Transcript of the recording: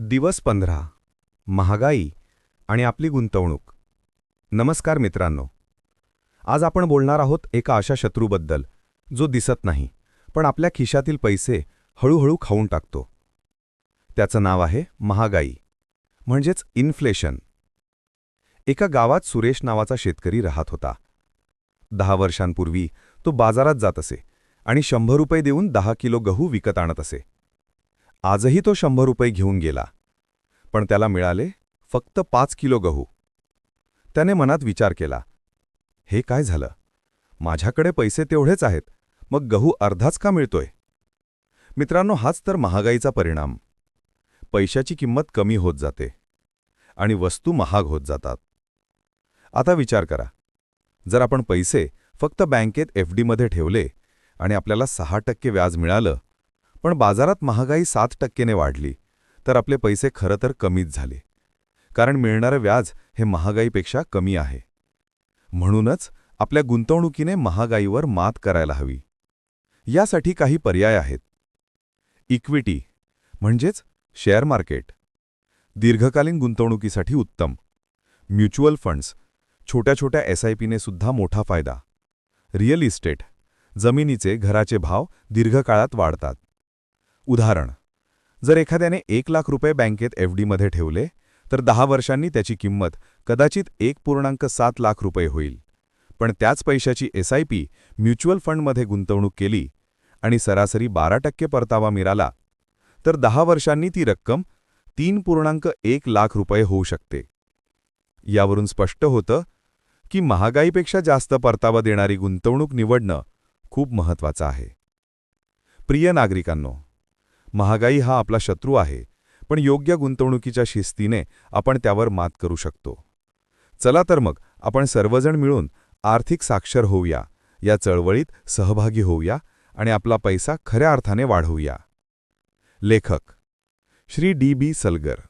दिवस 15 महागाई आणि आपली गुंतवणूक. नमस्कार मित्रांनो, आज आपण बोलणार आहोत एका अशा शत्रूबद्दल जो दिसत नाही पण आपल्या खिशातील पैसे हळूहळू खाऊन टाकतो. त्याचं नाव आहे महागाई, म्हणजेच इन्फ्लेशन. एका गावात सुरेश नावाचा शेतकरी राहत होता. 10 वर्षांपूर्वी तो बाजारात जात असे आणि 100 रुपये देऊन 10 किलो गहू विकत आणत असे. आजही तो 100 रुपये घेऊन गेला, पण त्याला मिळाले फक्त 5 किलो गहू. त्याने मनात विचार केला, हे काय झालं? माझ्याकडे पैसे तेवढेच आहेत, मग गहू अर्धाच का मिळतोय? मित्रांनो, हाच तर महागाईचा परिणाम. पैशाची किंमत कमी होत जाते आणि वस्तू महाग होत जातात. आता विचार करा, जर आपण पैसे फक्त बँकेत FD मध्ये ठेवले आणि आपल्याला 6% व्याज मिळालं, पण बाजारात महागाई 7%ने वाढली, तर आपले पैसे खरं तर कमीच झाले, कारण मिळणारं व्याज हे महागाईपेक्षा कमी आहे. म्हणूनच आपल्या गुंतवणुकीने महागाईवर मात करायला हवी. यासाठी काही पर्याय आहेत. इक्विटी म्हणजेच शेअर मार्केट, दीर्घकालीन गुंतवणुकीसाठी उत्तम. म्युच्युअल फंड्स, छोट्या छोट्या SIPने सुद्धा मोठा फायदा. रिअल इस्टेट, जमिनीचे घराचे भाव दीर्घकाळात वाढतात. उदाहरण, जर एखाद्याने 1 लाख रुपये बँकेत FD मध्ये ठेवले, तर 10 वर्षांनी त्याची किंमत कदाचित 1.7 लाख रुपये होईल. पण त्याच पैशाची SIP म्युच्युअल फंडमध्ये गुंतवणूक केली आणि सरासरी 12% परतावा मिळाला, तर 10 वर्षांनी ती रक्कम 3.1 लाख रुपये होऊ शकते. यावरून स्पष्ट होतं की महागाईपेक्षा जास्त परतावा देणारी गुंतवणूक निवडणं खूप महत्त्वाचं आहे. प्रिय नागरिकांनो, महागाई हा आपला शत्रू आहे, पण योग्य गुंतवणुकीच्या शिस्तीने आपण त्यावर मात करू शकतो. चला तर मग आपण सर्वजण मिळून आर्थिक साक्षर होऊया, या चळवळीत सहभागी होऊया आणि आपला पैसा खऱ्या अर्थाने वाढवूया. लेखक श्री D.B. सलगर.